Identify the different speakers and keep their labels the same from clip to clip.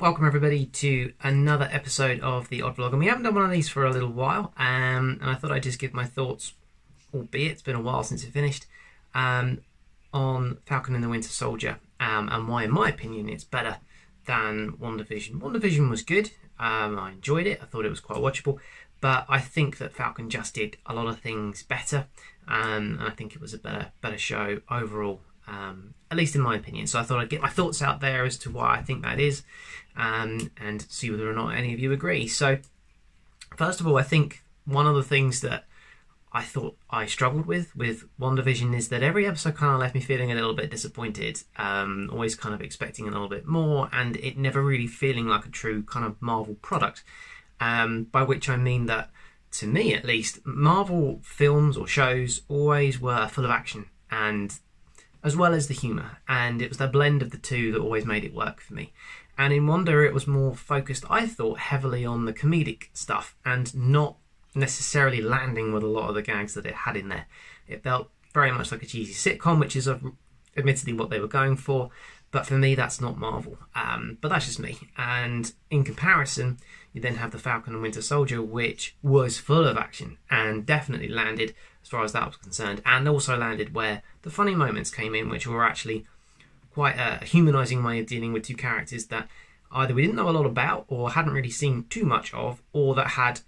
Speaker 1: Welcome everybody to another episode of the Odd Vlog, and we haven't done one of these for a little while, and I thought I'd just give my thoughts, albeit it's been a while since it finished, on Falcon and the Winter Soldier, and why in my opinion it's better than Wandavision. Wandavision was good, I enjoyed it, I thought it was quite watchable, but I think that Falcon just did a lot of things better, and I think it was a better show overall. At least in my opinion. So I thought I'd get my thoughts out there as to why I think that is, and see whether or not any of you agree. So first of all, I think one of the things that I thought I struggled with WandaVision is that every episode kind of left me feeling a little bit disappointed, always kind of expecting a little bit more, and it never really feeling like a true kind of Marvel product, by which I mean that, to me at least, Marvel films or shows always were full of action, and as well as the humour, and it was the blend of the two that always made it work for me. And in Wanda it was more focused, I thought, heavily on the comedic stuff and not necessarily landing with a lot of the gags that it had in there. It felt very much like a cheesy sitcom, which is admittedly what they were going for, but for me that's not Marvel. But that's just me. And in comparison, you then have the Falcon and Winter Soldier, which was full of action and definitely landed as far as that was concerned, and also landed where the funny moments came in, which were actually quite a humanising way of dealing with two characters that either we didn't know a lot about or hadn't really seen too much of, or that had,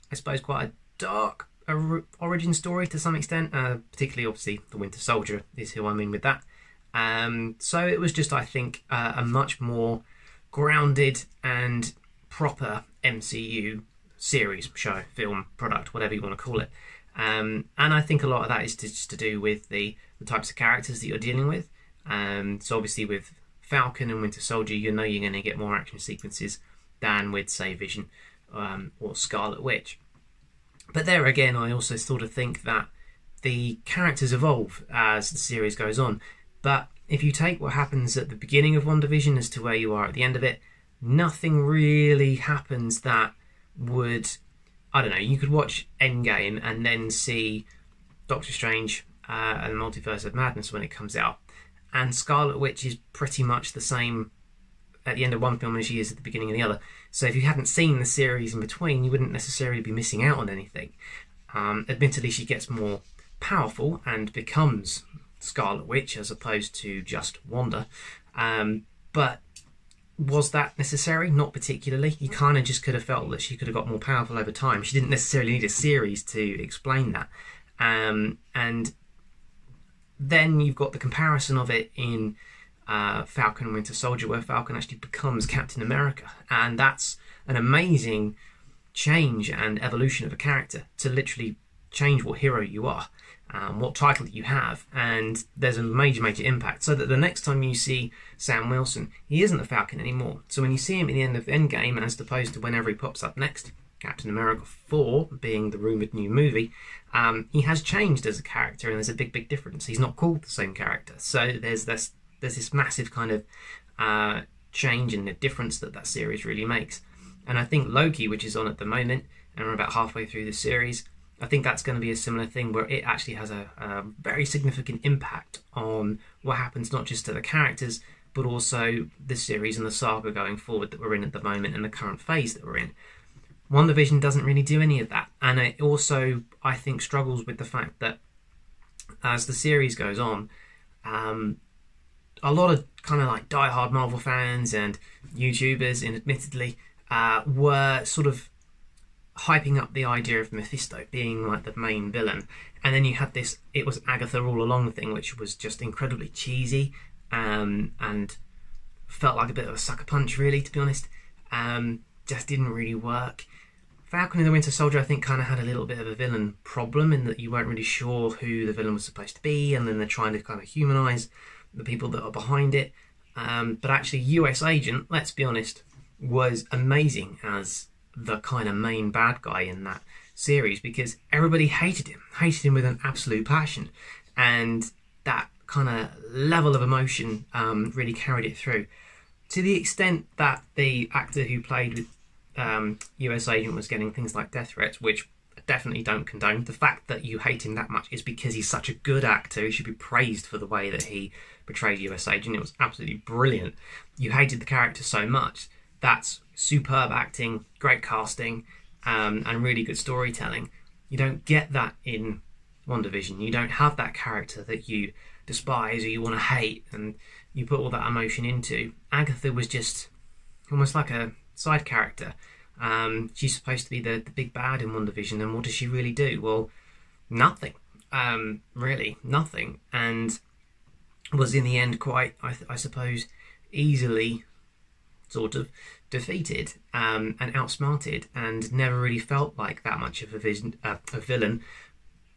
Speaker 1: I suppose, quite a dark origin story to some extent, particularly obviously the Winter Soldier is who I mean with that. So it was just, I think, a much more grounded and proper MCU series, show, film, product, whatever you want to call it. And I think a lot of that is just to do with the types of characters that you're dealing with. So obviously with Falcon and Winter Soldier, you know you're going to get more action sequences than with, say, Vision or Scarlet Witch. But there again, I also sort of think that the characters evolve as the series goes on. But if you take what happens at the beginning of WandaVision as to where you are at the end of it, nothing really happens that would... I don't know, you could watch Endgame and then see Doctor Strange and the Multiverse of Madness when it comes out. And Scarlet Witch is pretty much the same at the end of one film as she is at the beginning of the other. So if you hadn't seen the series in between, you wouldn't necessarily be missing out on anything. Admittedly, she gets more powerful and becomes Scarlet Witch as opposed to just Wanda. But was that necessary? Not particularly. You kind of just could have felt that she could have got more powerful over time. She didn't necessarily need a series to explain that. And then you've got the comparison of it in Falcon and Winter Soldier, where Falcon actually becomes Captain America. And that's an amazing change and evolution of a character to literally change what hero you are, what title that you have, and there's a major impact, so that the next time you see Sam Wilson, he isn't a Falcon anymore. So when you see him at the end of Endgame, as opposed to whenever he pops up next, Captain America 4 being the rumoured new movie, he has changed as a character, and there's a big difference. He's not called the same character, so there's this massive kind of change and the difference that series really makes. And I think Loki, which is on at the moment, and we're about halfway through the series, I think that's going to be a similar thing where it actually has a very significant impact on what happens not just to the characters, but also the series and the saga going forward that we're in at the moment and the current phase that we're in. WandaVision doesn't really do any of that. And it also, I think, struggles with the fact that as the series goes on, a lot of kind of like diehard Marvel fans and YouTubers, and admittedly, were sort of hyping up the idea of Mephisto being like the main villain, and then you had this "it was Agatha all along" thing, which was just incredibly cheesy, and felt like a bit of a sucker punch, really, to be honest. Just didn't really work. Falcon and the Winter Soldier, I think, kind of had a little bit of a villain problem in that you weren't really sure who the villain was supposed to be, and then they're trying to kind of humanise the people that are behind it. But actually, US Agent, let's be honest, was amazing as the kind of main bad guy in that series, because everybody hated him with an absolute passion, and that kind of level of emotion really carried it through, to the extent that the actor who played with US Agent was getting things like death threats, which I definitely don't condone. The fact that you hate him that much is because he's such a good actor. He should be praised for the way that he portrayed US Agent. It was absolutely brilliant. You hated the character so much That's superb acting, great casting, and really good storytelling. You don't get that in WandaVision. You don't have that character that you despise or you want to hate and you put all that emotion into. Agatha was just almost like a side character. She's supposed to be the big bad in WandaVision, and what does she really do? Well, nothing. Really, nothing. And was in the end quite, I suppose, easily sort of defeated and outsmarted, and never really felt like that much of a villain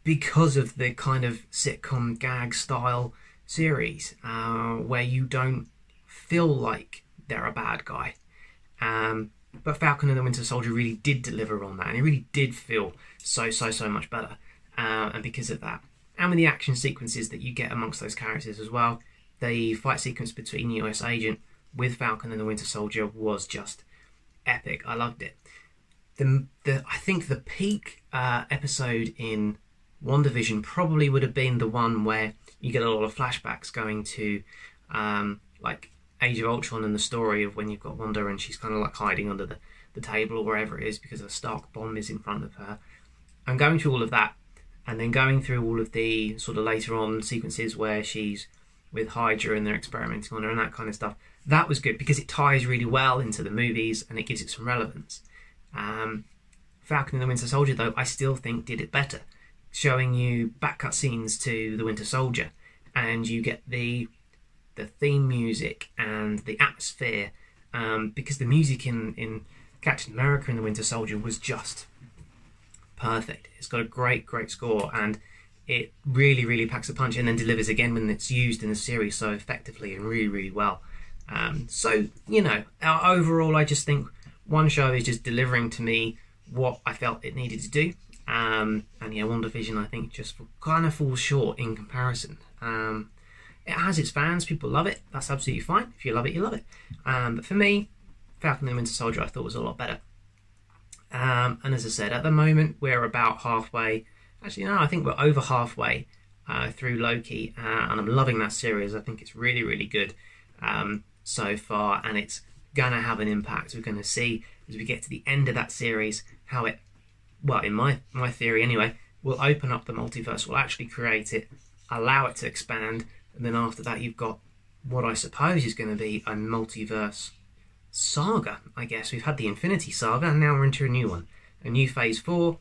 Speaker 1: because of the kind of sitcom gag style series where you don't feel like they're a bad guy. But Falcon and the Winter Soldier really did deliver on that, and it really did feel so much better. And because of that, and with the action sequences that you get amongst those characters as well, the fight sequence between US Agent with Falcon and the Winter Soldier was just epic. I loved it. I think the peak episode in WandaVision probably would have been the one where you get a lot of flashbacks going to like Age of Ultron and the story of when you've got Wanda and she's kind of like hiding under the table or wherever it is because a Stark bomb is in front of her. And going through all of that, and then going through all of the sort of later on sequences where she's with Hydra and they're experimenting on her and that kind of stuff, that was good because it ties really well into the movies and it gives it some relevance. Falcon and the Winter Soldier, though, I still think did it better, showing you back cut scenes to the Winter Soldier, and you get the theme music and the atmosphere, because the music in Captain America and the Winter Soldier was just perfect. It's got a great score, and it really packs a punch and then delivers again when it's used in the series so effectively and really well. So, you know, overall I just think one show is just delivering to me what I felt it needed to do. And yeah, WandaVision I think just kind of falls short in comparison. It has its fans, people love it, that's absolutely fine. If you love it, you love it. But for me, Falcon and the Winter Soldier I thought was a lot better. And as I said, at the moment we're about halfway, actually no, I think we're over halfway through Loki, and I'm loving that series. I think it's really good so far, and it's gonna have an impact. We're gonna see as we get to the end of that series how it, well, in my theory anyway, will open up the multiverse, will actually create it, allow it to expand, and then after that you've got what I suppose is going to be a multiverse saga, I guess. We've had the Infinity Saga, and now we're into a new one. A new Phase 4,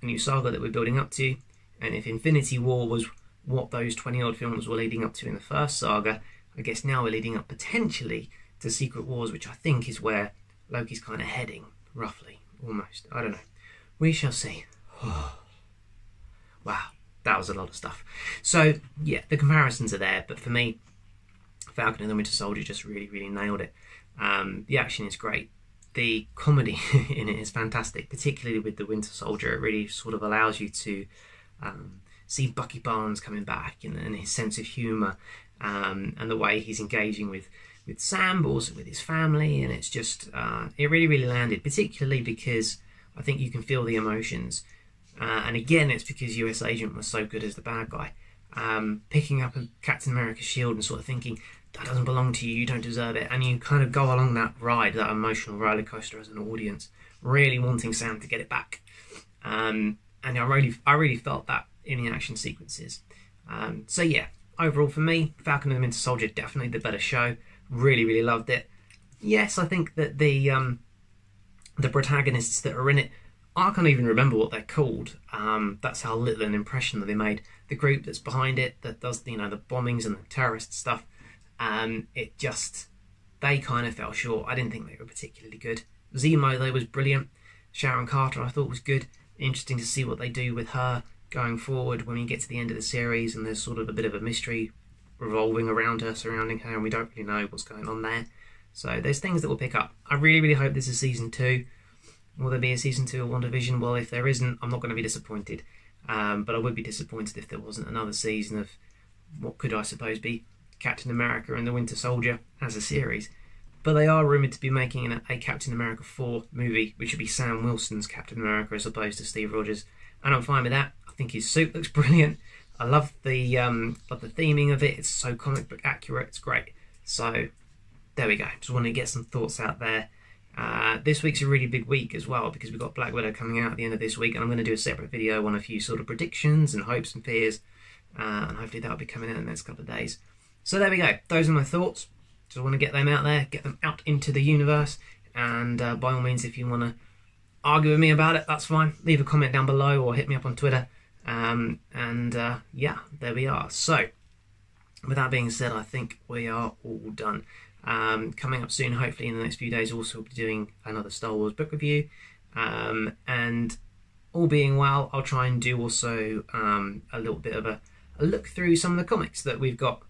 Speaker 1: a new saga that we're building up to. And if Infinity War was what those 20-odd films were leading up to in the first saga, I guess now we're leading up potentially to Secret Wars, which I think is where Loki's kind of heading, roughly, almost. I don't know. We shall see. Wow, that was a lot of stuff. So, yeah, the comparisons are there, but for me, Falcon and the Winter Soldier just really nailed it. The action is great. The comedy in it is fantastic, particularly with the Winter Soldier. It really sort of allows you to see Bucky Barnes coming back and his sense of humour, and the way he's engaging with Sam, but also with his family. And it's just, it really landed, particularly because I think you can feel the emotions. And again, it's because US Agent was so good as the bad guy. Picking up a Captain America's shield and sort of thinking, that doesn't belong to you, you don't deserve it. And you kind of go along that ride, that emotional roller coaster as an audience, really wanting Sam to get it back. And I really felt that in the action sequences. So yeah, overall for me, Falcon and the Winter Soldier, definitely the better show. Really loved it. Yes, I think that the protagonists that are in it, I can't even remember what they're called. That's how little an impression that they made. The group that's behind it, that does the bombings and the terrorist stuff, it just, they kind of fell short. I didn't think they were particularly good. Zemo, though, was brilliant. Sharon Carter I thought was good. Interesting to see what they do with her going forward when we get to the end of the series, and there's sort of a bit of a mystery revolving around her, surrounding her, and we don't really know what's going on there. So there's things that we'll pick up. I really hope this is season 2. Will there be a season 2 of WandaVision? Well, if there isn't, I'm not going to be disappointed. But I would be disappointed if there wasn't another season of what could, I suppose, be Captain America and the Winter Soldier as a series. But they are rumoured to be making a Captain America 4 movie, which would be Sam Wilson's Captain America as opposed to Steve Rogers. And I'm fine with that. I think his suit looks brilliant. I love the theming of it. It's so comic book accurate. It's great. So there we go. Just wanted to get some thoughts out there. This week's a really big week as well, because we've got Black Widow coming out at the end of this week, and I'm going to do a separate video on a few sort of predictions and hopes and fears, and hopefully that'll be coming out in the next couple of days. So there we go. Those are my thoughts. Just want to get them out there, get them out into the universe, and by all means, if you want to argue with me about it, that's fine. Leave a comment down below or hit me up on Twitter. Yeah, there we are. So, with that being said, I think we are all done. Coming up soon, hopefully in the next few days, also we'll be doing another Star Wars book review. And all being well, I'll try and do also a little bit of a look through some of the comics that we've got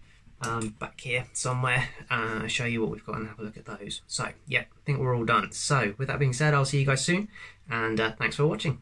Speaker 1: back here somewhere, show you what we've got and have a look at those. So yeah, I think we're all done. So with that being said, I'll see you guys soon, and thanks for watching.